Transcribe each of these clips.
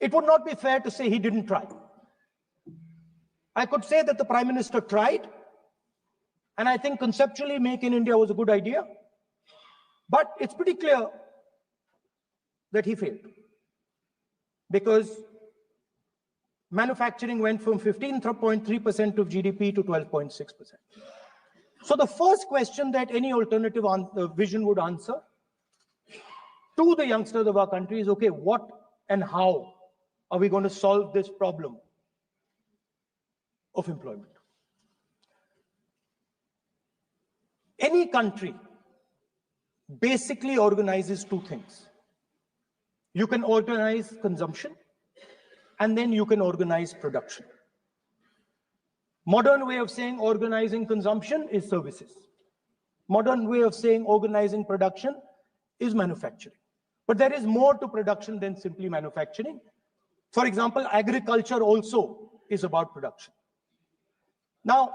it would not be fair to say he didn't try. I could say that the Prime Minister tried, and I think conceptually Make in India was a good idea, but it's pretty clear that he failed, because manufacturing went from 15.3% of GDP to 12.6%. So the first question that any alternative vision would answer to the youngsters of our country is, okay, what and how are we going to solve this problem of employment? Any country basically organizes two things. You can organize consumption, and then you can organize production. Modern way of saying organizing consumption is services. Modern way of saying organizing production is manufacturing. But there is more to production than simply manufacturing. For example, agriculture also is about production. Now,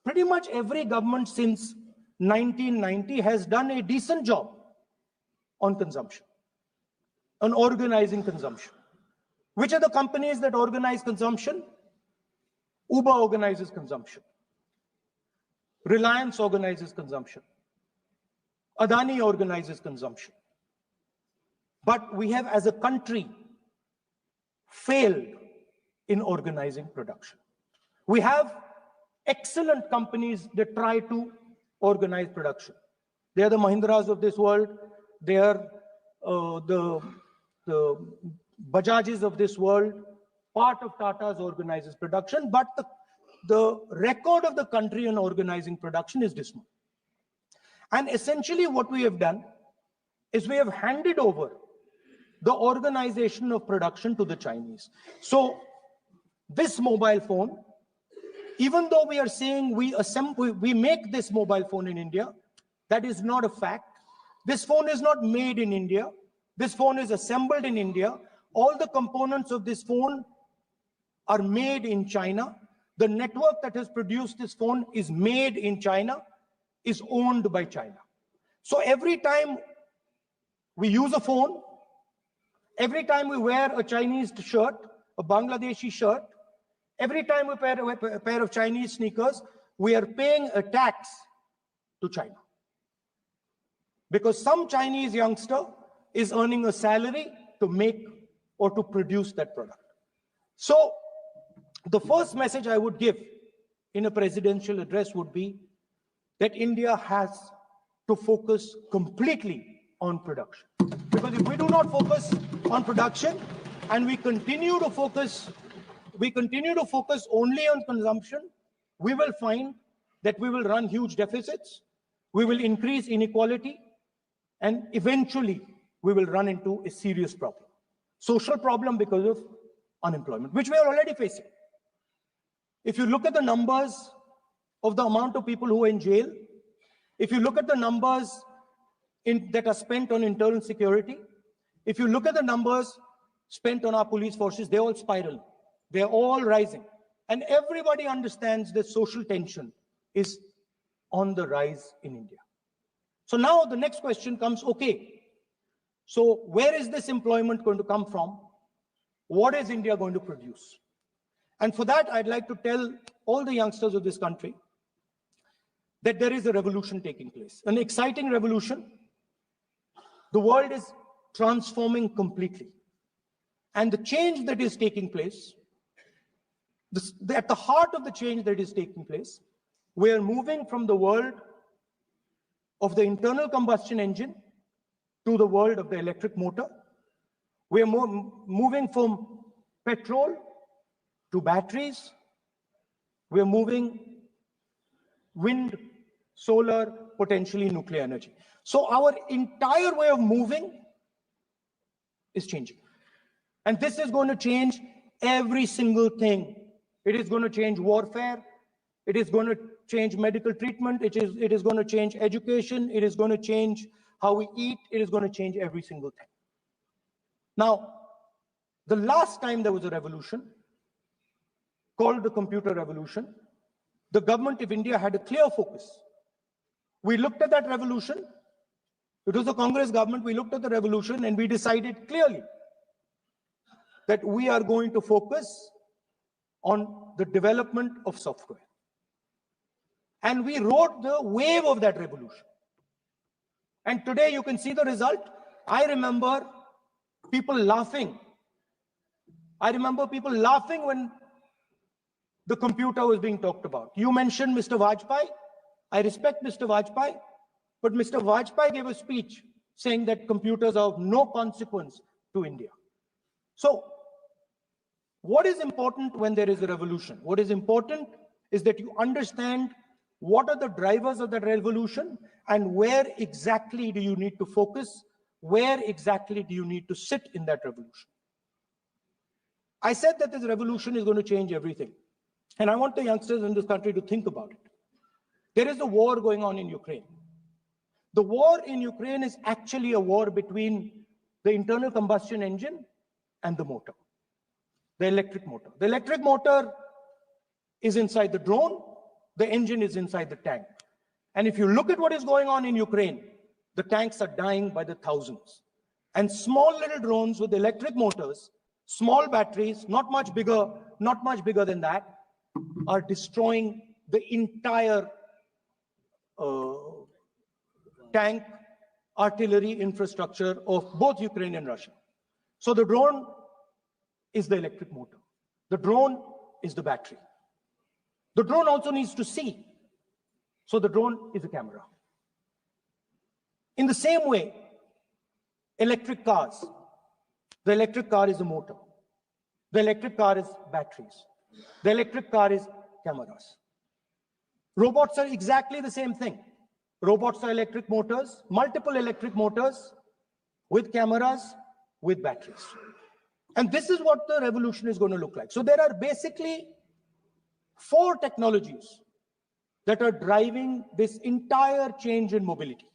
pretty much every government since 1990 has done a decent job on consumption, on organizing consumption. Which are the companies that organize consumption? Uber organizes consumption. Reliance organizes consumption. Adani organizes consumption. But we have, as a country, failed in organizing production. We have excellent companies that try to organize production. They are the Mahindras of this world. They are the Bajajs of this world. Part of Tata's organizes production, but the record of the country in organizing production is dismal. And essentially what we have done is we have handed over the organization of production to the Chinese. So this mobile phone, even though we are saying we make this mobile phone in India, that is not a fact. This phone is not made in India. This phone is assembled in India. All the components of this phone are made in China. The network that has produced this phone is made in China, is owned by China. So every time we use a phone, every time we wear a Chinese shirt, a Bangladeshi shirt, every time we wear a pair of Chinese sneakers, we are paying a tax to China. Because some Chinese youngster is earning a salary to make or to produce that product. So the first message I would give in a presidential address would be that India has to focus completely on production. Because if we do not focus on production and we continue to focus only on consumption, we will find that we will run huge deficits, we will increase inequality, and eventually we will run into a serious problem. Social problem because of unemployment, which we are already facing. If you look at the numbers of the amount of people who are in jail, if you look at the numbers that are spent on internal security, if you look at the numbers spent on our police forces, they all spiral. They're all rising. And everybody understands that social tension is on the rise in India. So now the next question comes, okay, so where is this employment going to come from? What is India going to produce? And for that, I'd like to tell all the youngsters of this country that there is a revolution taking place, an exciting revolution. The world is transforming completely. And the change that is taking place, at the heart of the change that is taking place, we are moving from the world of the internal combustion engine to the world of the electric motor. We are moving from petrol to batteries. We are moving wind, solar, potentially nuclear energy. So our entire way of moving is changing. And this is going to change every single thing. It is going to change warfare. It is going to change medical treatment. It is going to change education. It is going to change how we eat. It is going to change every single thing. Now, the last time there was a revolution called the computer revolution, the government of India had a clear focus. We looked at that revolution. It was a Congress government. We looked at the revolution and we decided clearly that we are going to focus on the development of software. And we rode the wave of that revolution. And today you can see the result. I remember people laughing. I remember people laughing when the computer was being talked about. You mentioned Mr. Vajpayee. I respect Mr. Vajpayee, but Mr. Vajpayee gave a speech saying that computers are of no consequence to India. So what is important when there is a revolution? What is important is that you understand what are the drivers of that revolution and where exactly do you need to focus, where exactly do you need to sit in that revolution. I said that this revolution is going to change everything. And I want the youngsters in this country to think about it. There is a war going on in Ukraine. The war in Ukraine is actually a war between the internal combustion engine and the motor, the electric motor. The electric motor is inside the drone, the engine is inside the tank. And if you look at what is going on in Ukraine, the tanks are dying by the thousands. And small little drones with electric motors, small batteries, not much bigger than that, are destroying the entire tank artillery infrastructure of both Ukraine and Russia. So the drone is the electric motor. The drone is the battery. The drone also needs to see. So the drone is a camera. In the same way, electric cars, the electric car is a motor. The electric car is batteries. The electric car is cameras. Robots are exactly the same thing. Robots are electric motors, multiple electric motors with cameras, with batteries. And this is what the revolution is going to look like. So there are basically 4 technologies that are driving this entire change in mobility.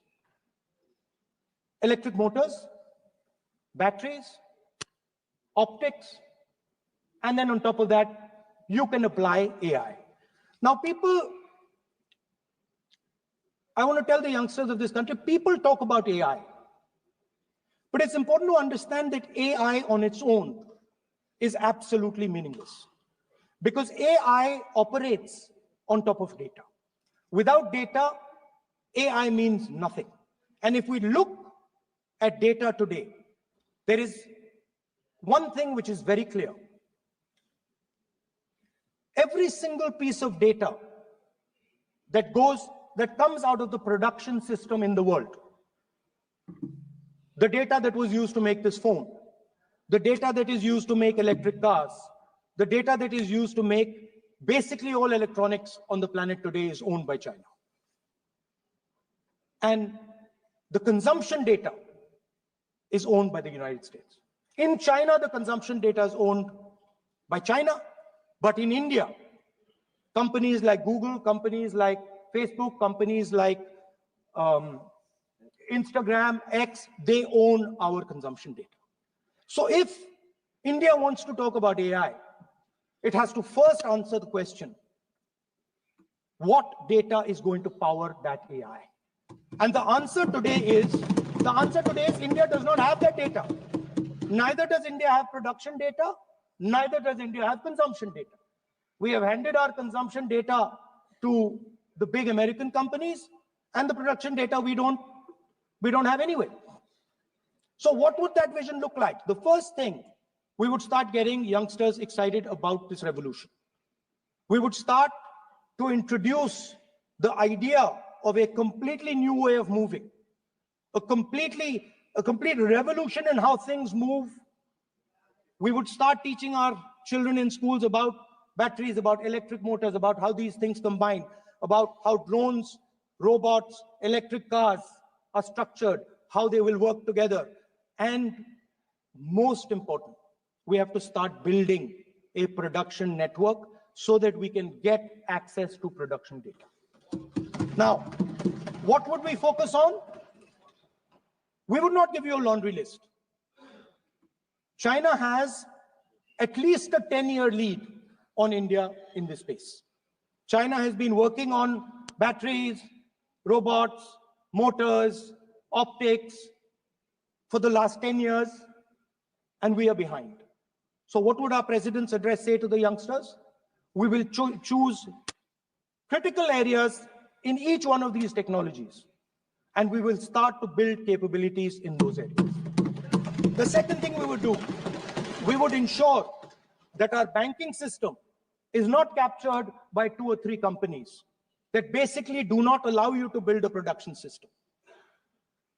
Electric motors, batteries, optics, and then on top of that, you can apply AI. Now I want to tell the youngsters of this country, people talk about AI. But it's important to understand that AI on its own is absolutely meaningless. Because AI operates on top of data. Without data, AI means nothing. And if we look at data today, there is one thing which is very clear. Every single piece of data that comes out of the production system in the world, the data that was used to make this phone, the data that is used to make electric cars, the data that is used to make basically all electronics on the planet today is owned by China. And the consumption data is owned by the United States. In China, the consumption data is owned by China, but in India, companies like Google, companies like Facebook, companies like Instagram, X, they own our consumption data. So if India wants to talk about AI, it has to first answer the question, what data is going to power that AI? And the answer today is India does not have that data. Neither does India have production data, neither does India have consumption data. We have handed our consumption data to the big American companies, and the production data we don't have anyway. So what would that vision look like? The first thing, we would start getting youngsters excited about this revolution. We would start to introduce the idea of a completely new way of moving, a complete revolution in how things move. We would start teaching our children in schools about batteries, about electric motors, about how these things combine, about how drones, robots, electric cars are structured, how they will work together. And most important, we have to start building a production network so that we can get access to production data. Now, what would we focus on? We would not give you a laundry list. China has at least a 10-year lead on India in this space. China has been working on batteries, robots, motors, optics for the last 10 years, and we are behind. So what would our president's address say to the youngsters? We will choose critical areas in each one of these technologies, and we will start to build capabilities in those areas. The second thing we would do, we would ensure that our banking system is not captured by 2 or 3 companies that basically do not allow you to build a production system.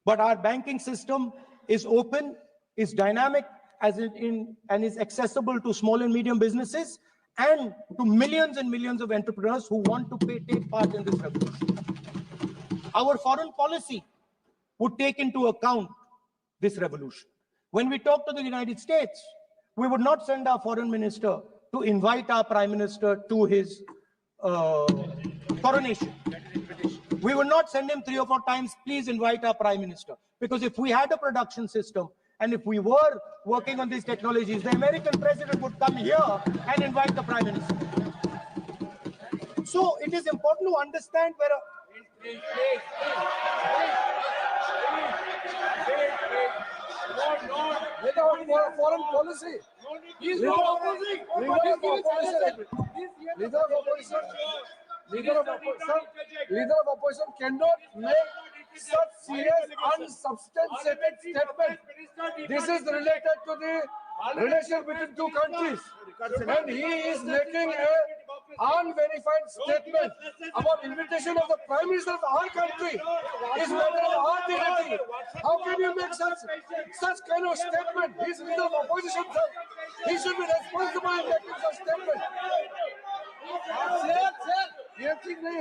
But our banking system is open, is dynamic, and is accessible to small and medium businesses and to millions and millions of entrepreneurs who want to take part in this revolution. Our foreign policy would take into account this revolution. When we talk to the United States, we would not send our foreign minister to invite our prime minister to his coronation. We would not send him 3 or 4 times, please invite our prime minister. Because if we had a production system and if we were working on these technologies, the American president would come here and invite the prime minister. So it is important to understand where foreign policy. Leader of opposition cannot make such serious unsubstantiated statement. This is related to the relation between 2 countries, and he is making an unverified statement about invitation of the prime minister of our country. Is matter of our dignity. How can you make such kind of statement? He is leader of opposition, sir. He should be responsible in making such statement.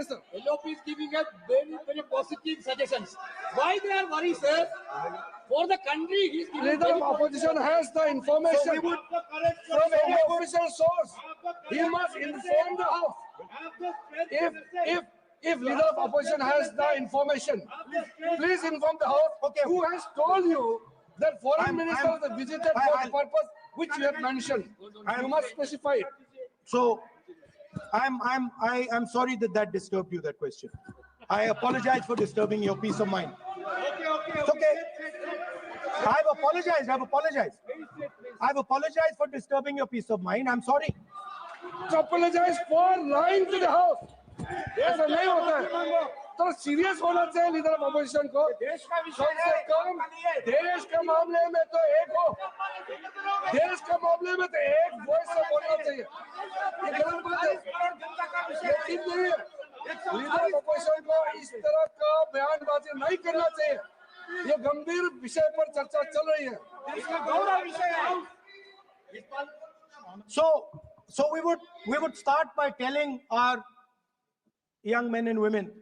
Sir, LOP is giving us very, very positive suggestions. Why they are worried, sir? For the country, he is giving leader of opposition has the information from any official source. He must inform the House. If leader of opposition has the information, please inform the House. Okay. Who has told you that foreign minister is visited for the purpose which you have mentioned? You must specify it. So I'm sorry that disturbed you, that question. I apologize for disturbing your peace of mind. It's okay. I've apologized. I've apologized for disturbing your peace of mind. I'm sorry. To apologize for lying to the House. ऐसा नहीं होता है. तो serious होना चाहिए leader of opposition को. कम से कम देश के मामले में तो एक हो. देश के मामले में तो एक वॉइस से बोलना चाहिए. ये गलत बात है. ये ठीक नहीं है. लीडर ऑफ अपोजिशन को इस तरह का बयानबाजी नहीं करना चाहिए. ये गंभीर विषय पर चर्चा चल रही है. So we would start by telling our young men and women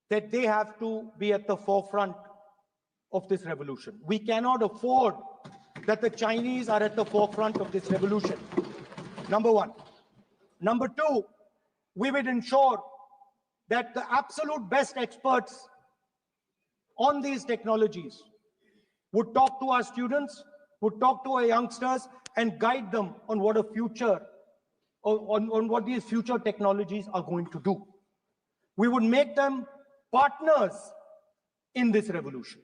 that they have to be at the forefront of this revolution. We cannot afford that the Chinese are at the forefront of this revolution. Number 1. Number 2, we would ensure that the absolute best experts on these technologies would talk to our students, would talk to our youngsters and guide them on what a future, on what these future technologies are going to do. We would make them partners in this revolution.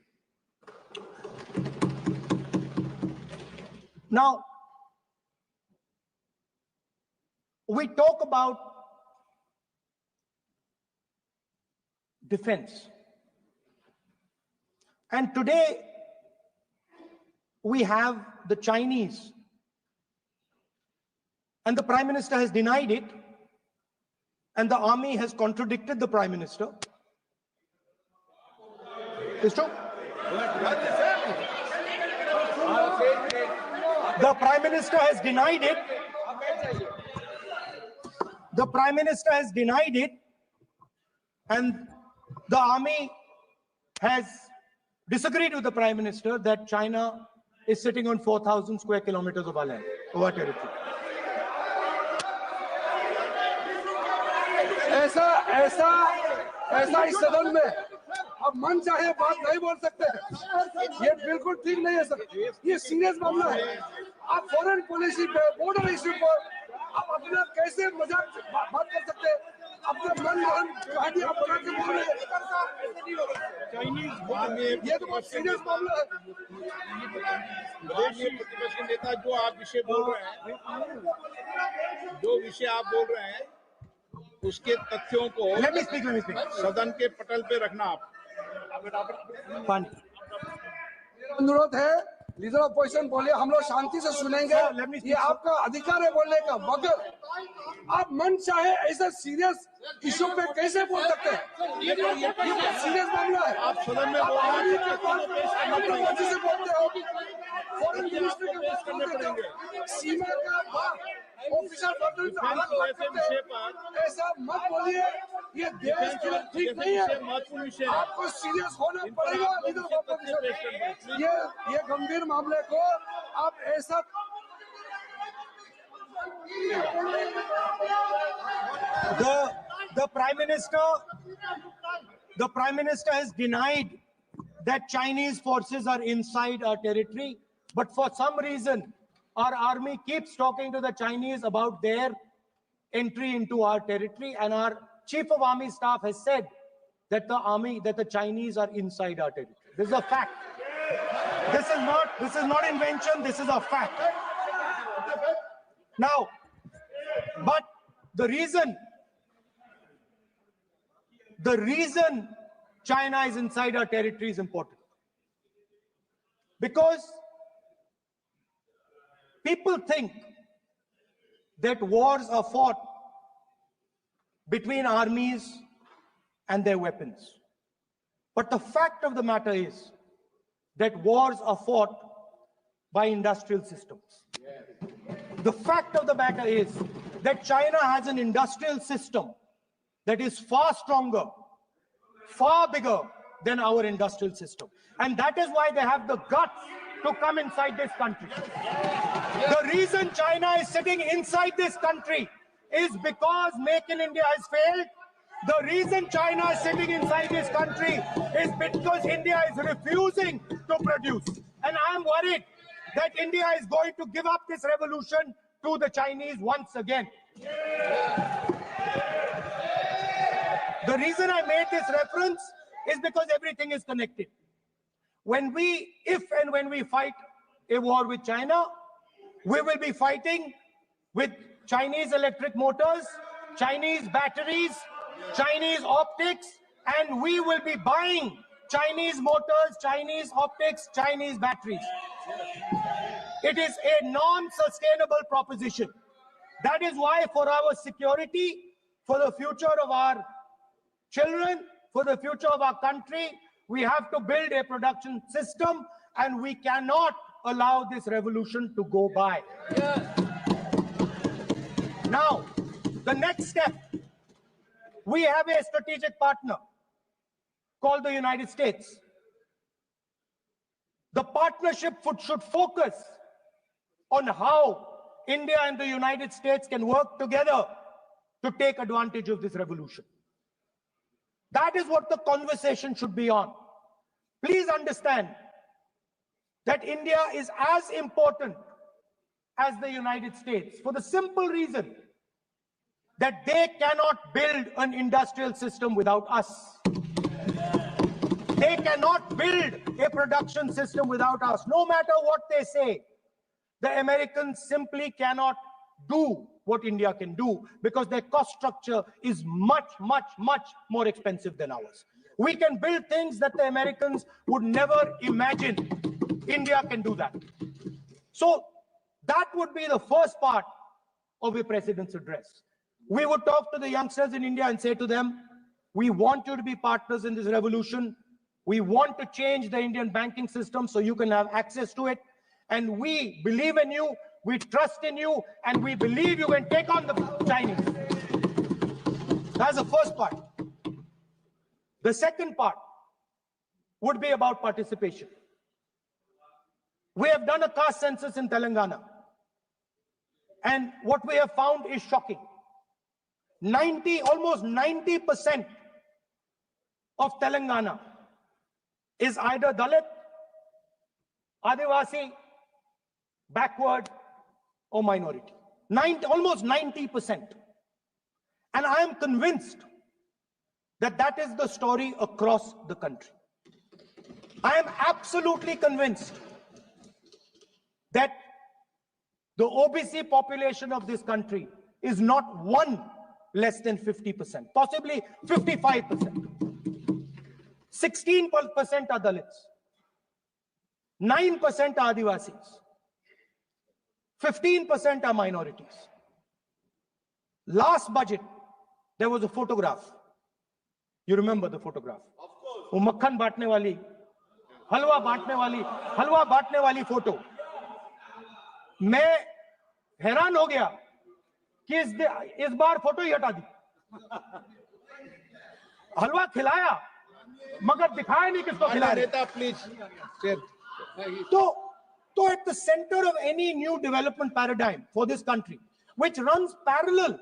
Now, we talk about defense. And today, we have the Chinese, and the Prime Minister has denied it, and the army has contradicted the Prime Minister. It's true. The Prime Minister has denied it. The Prime Minister has denied it, and the army has disagreed with the Prime Minister that China is sitting on 4,000 square kilometers of our land, of our territory. ऐसा इस सदन में अब मन चाहे बात नहीं बोल सकते हैं. ये बिल्कुल ठीक नहीं है सर. ये सीरियस मामला है. आप फॉरेन पॉलिसी पे, बॉर्डर इश्यू पर आप अपना कैसे मजाक बात कर सकते हैं? अपने मन कहानी आप बना के बोल रहे हैं। ये तो बहुत सीरियस मामला है। माननीय प्रतिपक्ष के नेता, जो आप विषय बोल रहे हैं, उसके तथ्यों को Let me speak. सदन के पटल पे रखना आप। Fine. अनुरोध है, लीडर ऑपोजिशन बोले, हम लोग शांति से सुनेंगे। Sir, let me speak, ये आपका अधिकार है बोलने का, मगर आप मन चाहे ऐसे सीरियस इशू पे कैसे बोल सकते हैं? ये सीरियस मामला है। आप सदन में बोल रहे हैं, से बोलते हो, फॉरेन मिनिस्टर के पास बोलते हो, सीमा का बात ऑफिसर बदल तो ऐसे विषय पर ऐसा मत बोलिए। ये देश के लिए ठीक नहीं है। महत्वपूर्ण विषय है। आपको सीरियस होना पड़ेगा लीडर ऑपोजिशन। ये गंभीर मामले को आप ऐसा The Prime Minister has denied that Chinese forces are inside our territory, but for some reason, our army keeps talking to the Chinese about their entry into our territory, and our Chief of Army Staff has said that the Chinese are inside our territory. This is a fact. This is not invention. This is a fact. Now, but the reason China is inside our territory is important, because people think that wars are fought between armies and their weapons. But the fact of the matter is that wars are fought by industrial systems. The fact of the matter is that China has an industrial system that is far stronger, far bigger than our industrial system. And that is why they have the guts to come inside this country. The reason China is sitting inside this country is because Make in India has failed. The reason China is sitting inside this country is because India is refusing to produce. And I am worried that India is going to give up this revolution to the Chinese once again. The reason I made this reference is because everything is connected. If and when we fight a war with China, we will be fighting with Chinese electric motors, Chinese batteries, Chinese optics, and we will be buying Chinese motors, Chinese optics, Chinese batteries. It is a non-sustainable proposition. That is why, for our security, for the future of our children, for the future of our country, we have to build a production system, and we cannot allow this revolution to go by. Now, the next step, we have a strategic partner called the United States. The partnership should focus on how India and the United States can work together to take advantage of this revolution. That is what the conversation should be on. Please understand that India is as important as the United States, for the simple reason that they cannot build an industrial system without us. They cannot build a production system without us. No matter what they say, the Americans simply cannot do what India can do, because their cost structure is much, much, much more expensive than ours. We can build things that the Americans would never imagine. India can do that. So that would be the first part of a president's address. We would talk to the youngsters in India and say to them, we want you to be partners in this revolution. We want to change the Indian banking system so you can have access to it. And we believe in you, we trust in you, and we believe you can take on the Chinese. That's the first part. The second part would be about participation. We have done a caste census in Telangana, and what we have found is shocking. Almost 90% of Telangana is either Dalit, Adivasi, backward, or minority. Almost 90%. And I am convinced that that is the story across the country. I am absolutely convinced that the OBC population of this country is not one less than 50%, possibly 55%. 16% are Dalits, 9% are Adivasis, 15% are minorities. Last budget, there was a photograph. You remember the photograph? Of course. वो मक्खन बांटने वाली, हलवा बांटने वाली photo. मैं हैरान हो गया कि इस बार फोटो ही हटा दी. हलवा खिलाया मगर दिखाया नहीं किसको खिला रहे. नेता प्लीज. तो at the center of any new development paradigm for this country, which runs parallel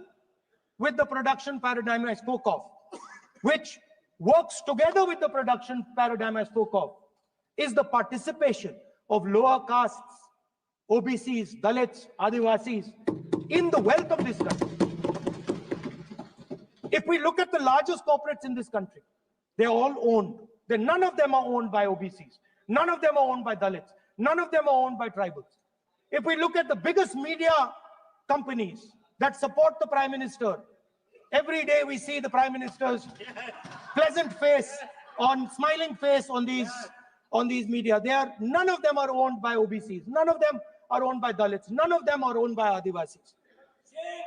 with the production paradigm I spoke of, which works together with the production paradigm I spoke of, is the participation of lower castes, OBCs, Dalits, Adivasis in the wealth of this country. If we look at the largest corporates in this country, they're all owned. None of them are owned by OBCs. None of them are owned by Dalits. None of them are owned by tribals. If we look at the biggest media companies that support the Prime Minister, every day we see the Prime Minister's pleasant face, smiling face on these media. None of them are owned by OBCs. None of them are owned by Dalits. None of them are owned by Adivasis.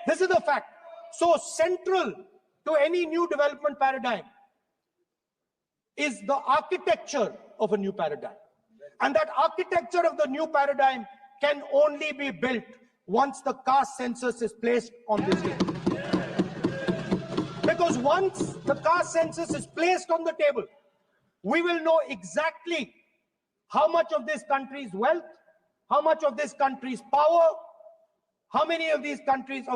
This is the fact. So central to any new development paradigm is the architecture of a new paradigm. And that architecture of the new paradigm can only be built once the caste census is placed on this table. Because once the caste census is placed on the table, we will know exactly how much of this country's wealth, how much of this country's power, how many of this country's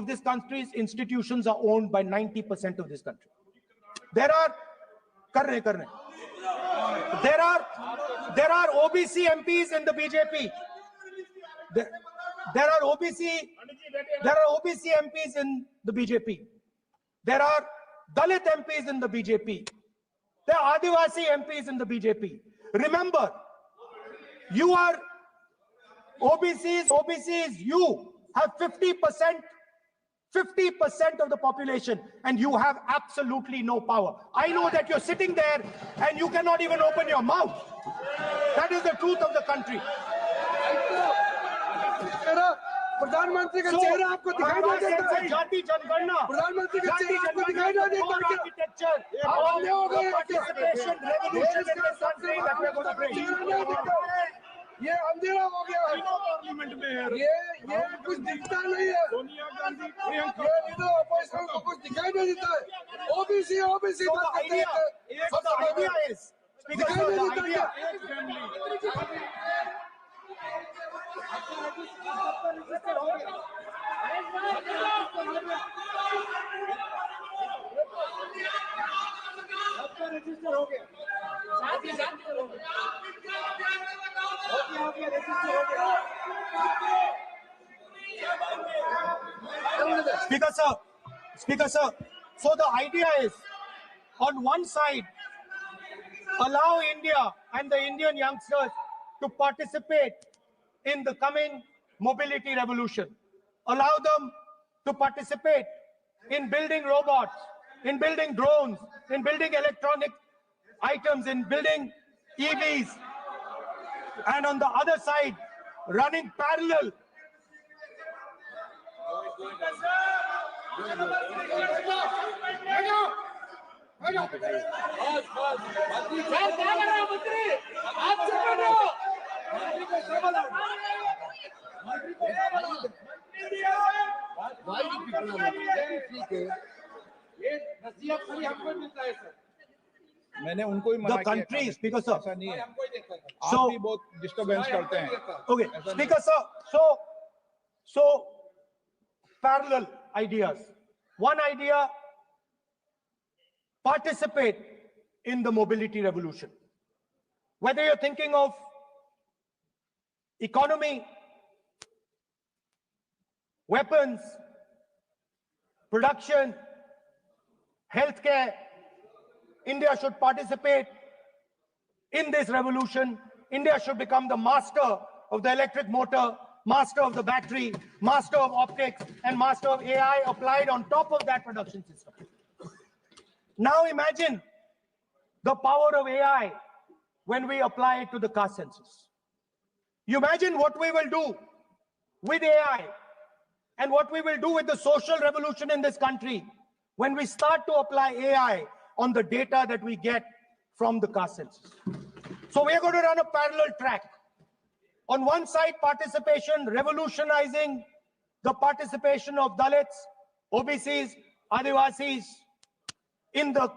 institutions are owned by 90% of this country. There are OBC MPs in the BJP. There are OBC MPs in the BJP. There are Dalit MPs in the BJP. There are Adivasi MPs in the BJP. Remember, you are OBCs, you have 50% of the population and you have absolutely no power. I know that you're sitting there and you cannot even open your mouth. That is the truth of the country. प्रधानमंत्री का चेहरा आपको दिखाई नहीं देता है. जाति जनगणना, प्रधानमंत्री का चेहरा आपको दिखाई नहीं देता है. Architecture, participation, revolution in this country that we're going to bring. ये अंधेरा हो गया है. पार्लियामेंट में है. ये कुछ दिखता नहीं है. सोनिया गांधी, प्रियंका, ये लीडर ऑपोजिशन को कुछ दिखाई नहीं देता है. OBC So the idea is, because the idea. Speaker sir, so the idea is, on one side, allow India and the Indian youngsters to participate in the coming mobility revolution. Allow them to participate in building robots, in building drones, in building electronic items, in building EVs. And on the other side, running parallel. मैंने उनको ही मना The country, किया. Speaker sir. ऐसा नहीं है. So- आप भी बहुत डिस्टर्बेंस करते हैं. Okay, Speaker sir, so parallel ideas. One idea, participate in the mobility revolution. Whether you're thinking of economy, weapons, production, healthcare. India should participate in this revolution. India should become the master of the electric motor, master of the battery, master of optics, and master of AI applied on top of that production system. Now imagine the power of AI when we apply it to the caste census. You imagine what we will do with AI and what we will do with the social revolution in this country when we start to apply AI on the data that we get from the caste census. So we're going to run a parallel track. On one side, participation, revolutionizing the participation of Dalits, OBCs, Adivasis in the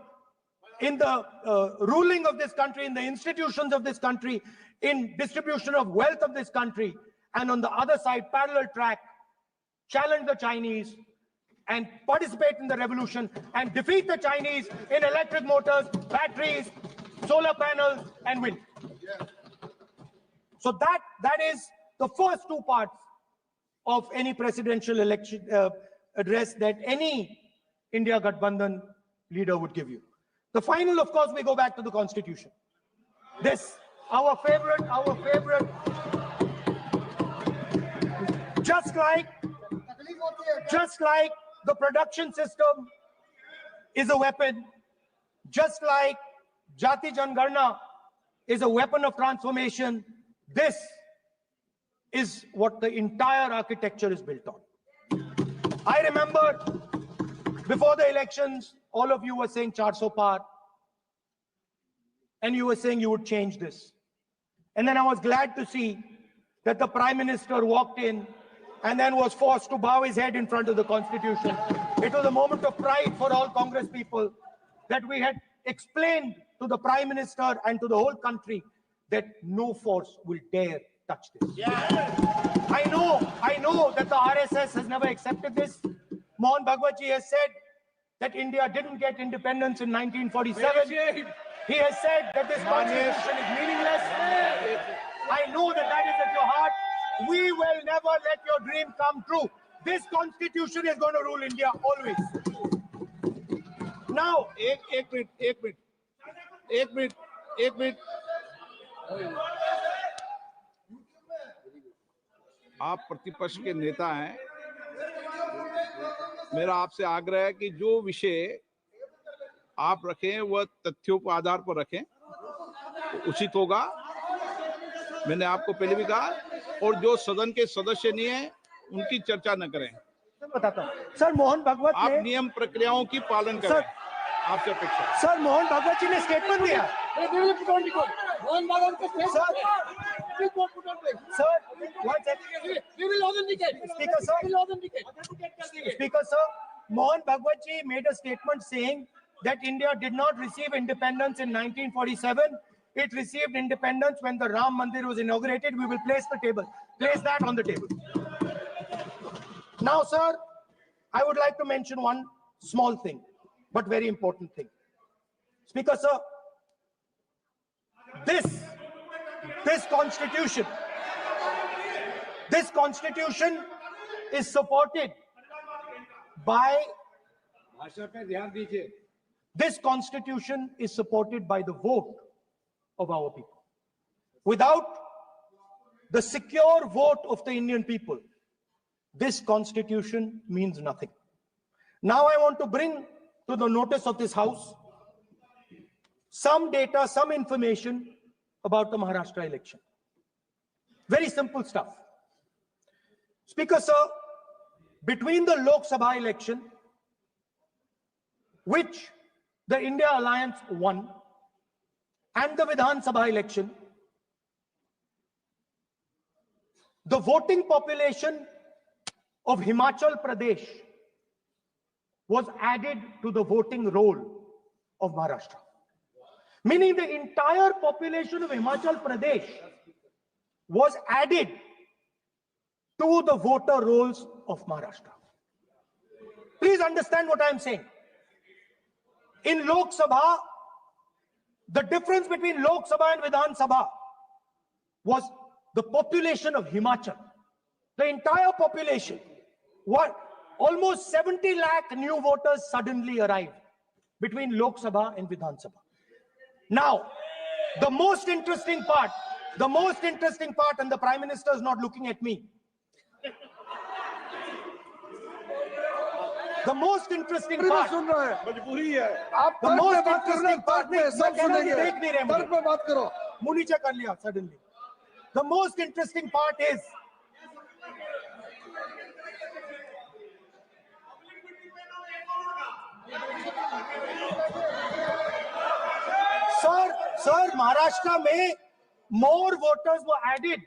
ruling of this country, in the institutions of this country, in distribution of wealth of this country. And on the other side, parallel track, challenge the Chinese and participate in the revolution and defeat the Chinese in electric motors, batteries, solar panels, and wind. So that is the first two parts of any presidential election address that any India Gathbandhan leader would give you. The final, of course, we go back to the Constitution. This, our favorite, just like the production system is a weapon, just like Jati Jangarna is a weapon of transformation, this is what the entire architecture is built on. I remember before the elections, all of you were saying 400 par, and you were saying you would change this. And then I was glad to see that the Prime Minister walked in and then was forced to bow his head in front of the Constitution. It was a moment of pride for all Congress people that we had explained to the Prime Minister and to the whole country that no force will dare touch this. Yeah. I know that the RSS has never accepted this. Mohan Bhagwatji has said that India didn't get independence in 1947. He has said that this constitution is meaningless. I know that that is at your heart. We will never let your dream come true. This constitution is going to rule India always. Now, एक minute आप प्रतिपक्ष के नेता हैं, मेरा आपसे आग्रह है कि जो विषय आप रखें वह तथ्यों के आधार पर रखें, उचित होगा। मैंने आपको पहले भी कहा, और जो सदन के सदस्य नहीं है उनकी चर्चा न करें। बताता हूं सर, मोहन भागवत आप नियम प्रक्रियाओं की पालन करें, आपसे अपेक्षा। सर, मोहन भागवत जी ने स्टेटमेंट दिया। मोहन भागवत का statement Speaker sir, Mohan Bhagwat ji made a statement saying that India did not receive independence in 1947. It received independence when the Ram Mandir was inaugurated. We will place that on the table. Now, sir, I would like to mention one small thing, but very important thing. Speaker sir, this constitution is supported by the vote of our people. Without the secure vote of the Indian people, this constitution means nothing. Now I want to bring to the notice of this House some data, some information about the Maharashtra election. Very simple stuff. Speaker sir, between the Loksabha election, which the India Alliance won, and the Vidhan Sabha election, the voting population of Himachal Pradesh was added to the voting roll of Maharashtra. Meaning the entire population of Himachal Pradesh was added to the voter rolls of Maharashtra. Please understand what I am saying. In Lok Sabha, the difference between Lok Sabha and Vidhan Sabha was the population of Himachal. The entire population, what almost 70 lakh new voters suddenly arrived between Lok Sabha and Vidhan Sabha. Now, the most interesting part, and the Prime Minister is not looking at me. The most interesting पूरी बात part, सुन रहा है, मजबूरी है। आप the तर्क most पे बात करो ना, interesting part, तर्क पे सब सुनेंगे, देख नहीं रहे मुझे। तर्क पे बात करो। मुंह नीचे कर लिया suddenly. The most interesting part is, sir, Maharashtra में more voters were added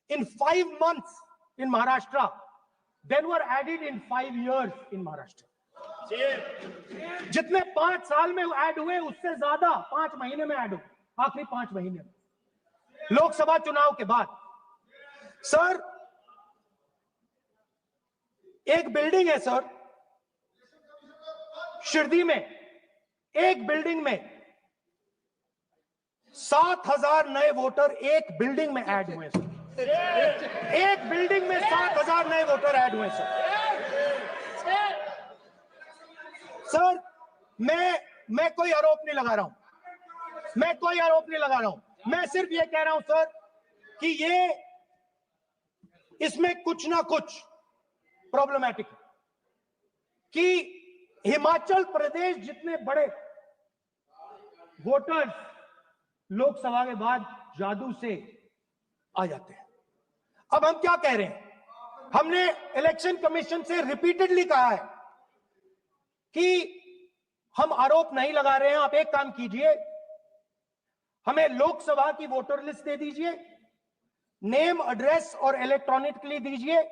in 5 months in Maharashtra than were added in 5 years in Maharashtra. जितने 5 साल में ऐड हुए उससे ज्यादा 5 महीने में ऐड हुए, आखिरी 5 महीने में लोकसभा चुनाव के बाद। सर, एक बिल्डिंग है सर शिरडी में, एक बिल्डिंग में 7,000 नए वोटर एक बिल्डिंग में ऐड हुए सर। एक बिल्डिंग में 7,000 नए वोटर ऐड हुए सर। सर, मैं कोई आरोप नहीं लगा रहा हूं, मैं सिर्फ ये कह रहा हूं सर कि ये इसमें कुछ ना कुछ प्रॉब्लमैटिक है कि हिमाचल प्रदेश जितने बड़े वोटर्स लोकसभा के बाद जादू से आ जाते हैं। अब हम क्या कह रहे हैं, हमने इलेक्शन कमीशन से रिपीटेडली कहा है कि हम आरोप नहीं लगा रहे हैं, आप एक काम कीजिए, हमें लोकसभा की वोटर लिस्ट दे दीजिए, नेम एड्रेस और इलेक्ट्रॉनिकली दीजिए,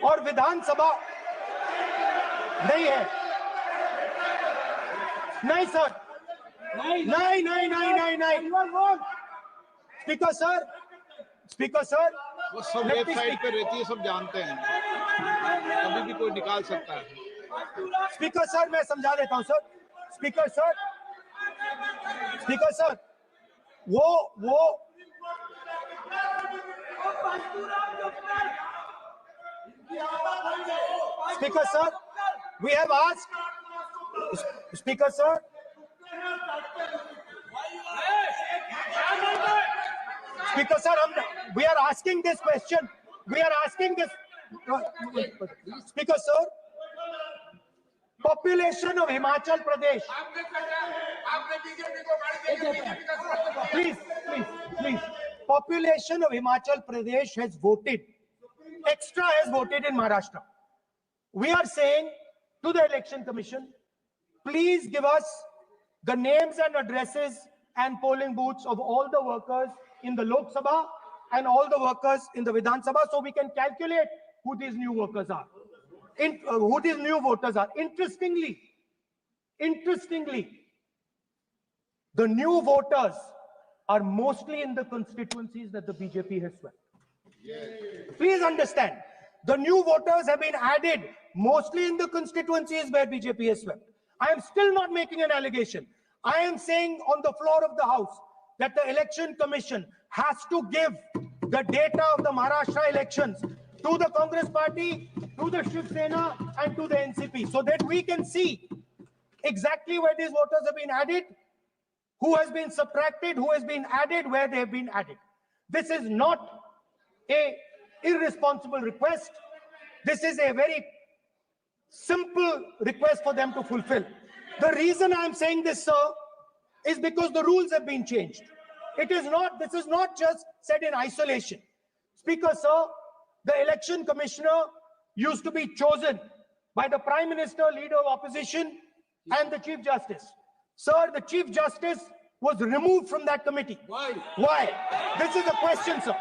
और विधानसभा नहीं है। नहीं सर, नहीं। स्पीकर सर, वो सब वेबसाइट पे रहती है, सब जानते हैं, कभी भी कोई निकाल सकता है। स्पीकर सर, मैं समझा देता हूं सर। स्पीकर सर, वो Speaker sir, we have asked. Speaker sir. Speaker sir, we are asking this question. Speaker sir, population of Himachal Pradesh. Please. Population of Himachal Pradesh has voted. Extra has voted in Maharashtra. We are saying to the Election Commission, please give us the names and addresses and polling booths of all the workers in the Lok Sabha and all the workers in the Vidhan Sabha, so we can calculate who these new workers are, who these new voters are. Interestingly, the new voters are mostly in the constituencies that the BJP has swept. Please understand, the new voters have been added mostly in the constituencies where BJP has swept. I am still not making an allegation. I am saying on the floor of the House that the Election Commission has to give the data of the Maharashtra elections to the Congress Party, to the Shiv Sena, and to the NCP, so that we can see exactly where these voters have been added, who has been subtracted, who has been added, where they have been added. This is not an irresponsible request. This is a very simple request for them to fulfill. The reason I am saying this, sir, is because the rules have been changed. This is not just said in isolation. Speaker, sir, the election commissioner used to be chosen by the Prime Minister, Leader of Opposition, and the Chief Justice. Sir, the Chief Justice was removed from that committee. Why? This is a question, sir.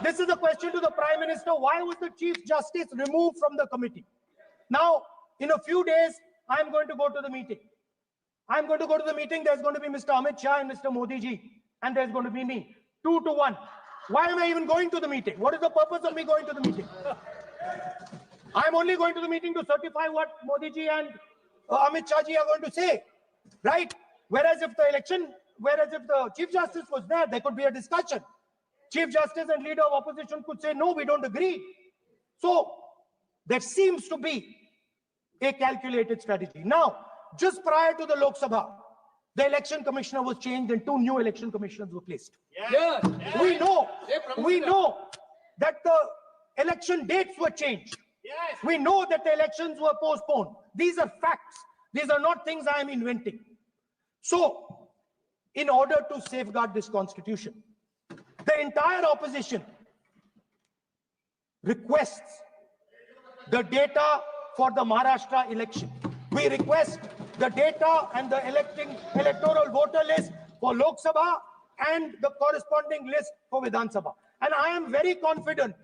This is a question to the Prime Minister. Why was the Chief Justice removed from the committee? Now, in a few days, I'm going to go to the meeting. There's going to be Mr. Amit Shah and Mr. Modi ji, and there's going to be me. 2 to 1. Why am I even going to the meeting? What is the purpose of me going to the meeting? I'm only going to the meeting to certify what Modi ji and Amit Shah ji are going to say, right? Whereas if the Chief Justice was there could be a discussion. Chief Justice and Leader of Opposition could say, no, we don't agree. So there seems to be a calculated strategy. Now, just prior to the Loksabha, the election commissioner was changed and 2 new election commissioners were placed. Yes. We know that the election dates were changed. We know that the elections were postponed. These are facts. These are not things I am inventing. So, in order to safeguard this constitution, the entire opposition requests the data for the Maharashtra election. We request the data and the electoral voter list for Lok Sabha and the corresponding list for Vidhan Sabha. And I am very confident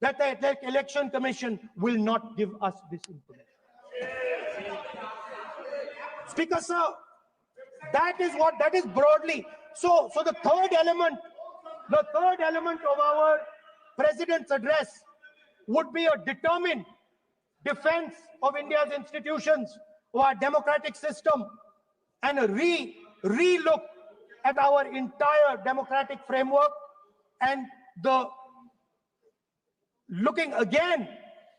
that the Election Commission will not give us this information. Speaker sir, that is broadly. So the third element of our President's address would be a determined defense of India's institutions, of our democratic system, and a re-look at our entire democratic framework, and the looking again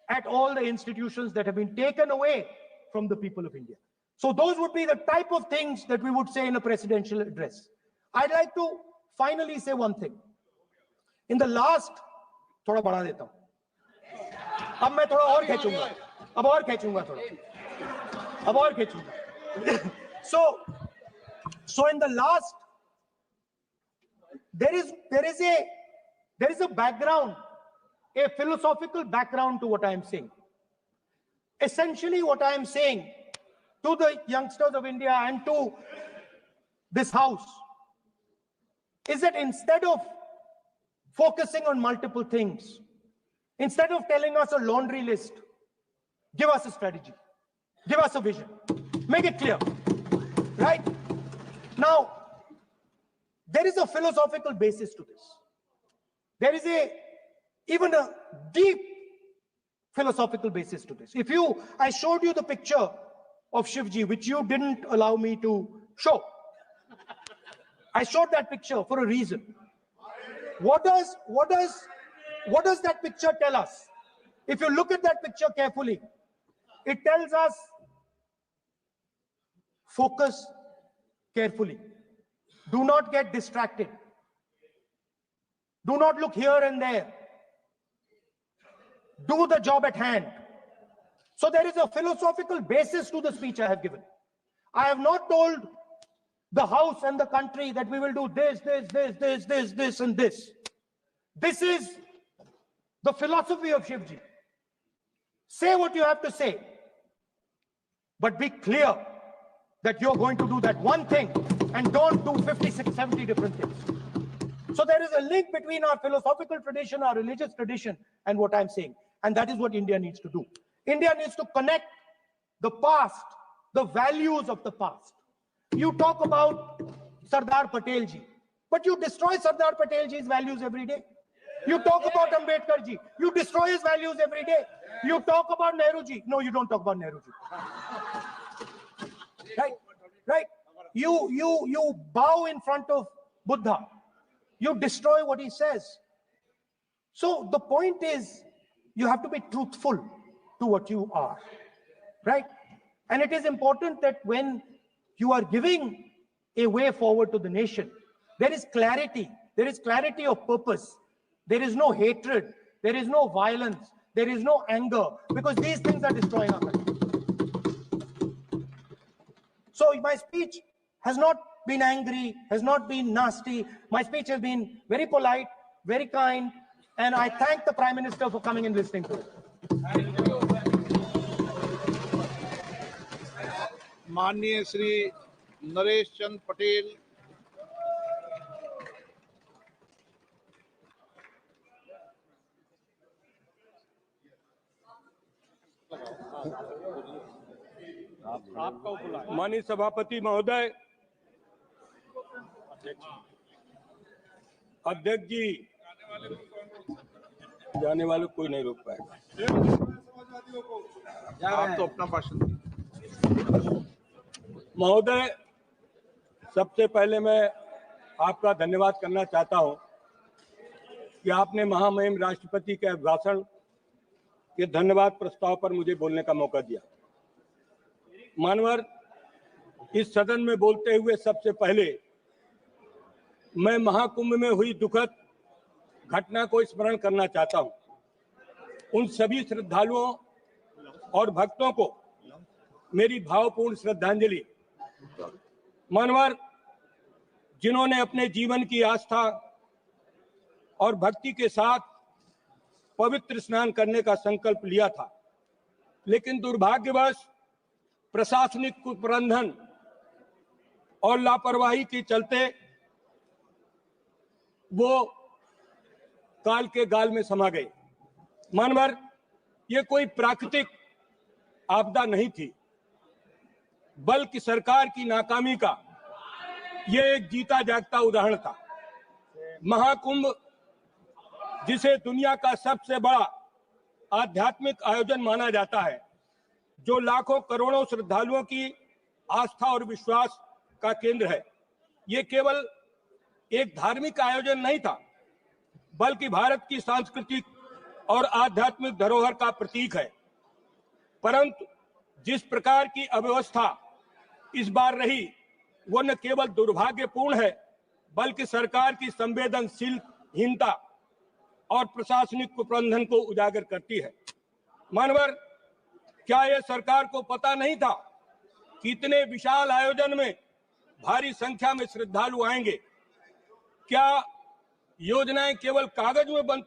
at all the institutions that have been taken away from the people of India. So those would be the type of things that we would say in a presidential address. I'd like to finally say one thing. In the last, थोड़ा बढ़ा देता हूं, अब मैं थोड़ा और खींचूंगा, अब और खींचूंगा थोड़ा, अब और खींचूंगा. So in the last, there is a background, a philosophical background to what I am saying. Essentially, what I am saying to the youngsters of India and to this house is that instead of focusing on multiple things, instead of telling us a laundry list, give us a strategy, give us a vision, make it clear, right? Now, there is a philosophical basis to this. There is even a deep philosophical basis to this. I showed you the picture of Shivji, which you didn't allow me to show. I showed that picture for a reason. What does that picture tell us? If you look at that picture carefully, it tells us focus carefully. Do not get distracted. Do not look here and there. Do the job at hand. So there is a philosophical basis to the speech I have given. I have not told the House and the country that we will do this, and this. This is the philosophy of Shivji. Say what you have to say, but be clear that you're going to do that one thing and don't do 56, 70 different things. So there is a link between our philosophical tradition, our religious tradition, and what I'm saying. And that is what India needs to do. India needs to connect the past, the values of the past. You talk about Sardar Patel ji, but you destroy Sardar Patel ji's values every day. You talk about Ambedkar ji, you destroy his values every day. You talk about Nehru ji. No, you don't talk about Nehru ji. Right? You bow in front of Buddha. You destroy what he says. So the point is, you have to be truthful to what you are, right? And it is important that when you are giving a way forward to the nation, there is clarity. There is clarity of purpose. There is no hatred. There is no violence. There is no anger, because these things are destroying our country. So my speech has not been angry, has not been nasty. My speech has been very polite, very kind, and I thank the Prime Minister for coming and listening to it. माननीय श्री नरेश चंद पटेल, माननीय सभापति महोदय, अध्यक्ष जी, जाने वाले कोई नहीं रोक पाएगा। आप तो अपना भाषण महोदय, सबसे पहले मैं आपका धन्यवाद करना चाहता हूं कि आपने महामहिम राष्ट्रपति के अभिभाषण के धन्यवाद प्रस्ताव पर मुझे बोलने का मौका दिया। मानवर इस सदन में बोलते हुए सबसे पहले मैं महाकुंभ में हुई दुखद घटना को स्मरण करना चाहता हूं। उन सभी श्रद्धालुओं और भक्तों को मेरी भावपूर्ण श्रद्धांजलि। मानवर जिन्होंने अपने जीवन की आस्था और भक्ति के साथ पवित्र स्नान करने का संकल्प लिया था, लेकिन दुर्भाग्यवश प्रशासनिक कुप्रबंधन और लापरवाही के चलते वो काल के गाल में समा गए। मानवर ये कोई प्राकृतिक आपदा नहीं थी, बल्कि सरकार की नाकामी का ये एक जीता जागता उदाहरण था। महाकुंभ, जिसे दुनिया का सबसे बड़ा आध्यात्मिक आयोजन माना जाता है, जो लाखों करोड़ों श्रद्धालुओं की आस्था और विश्वास का केंद्र है, ये केवल एक धार्मिक आयोजन नहीं था, बल्कि भारत की सांस्कृतिक और आध्यात्मिक धरोहर का प्रतीक है। परंतु जिस प्रकार की अव्यवस्था इस बार रही, वो न केवल दुर्भाग्यपूर्ण है, बल्कि सरकार की संवेदनशीलहीनता और प्रशासनिक कुप्रबंधन को उजागर करती है। मानवर, क्या यह सरकार को पता नहीं था कि इतने विशाल आयोजन में भारी संख्या में श्रद्धालु आएंगे? क्या योजनाएं केवल कागज में बनती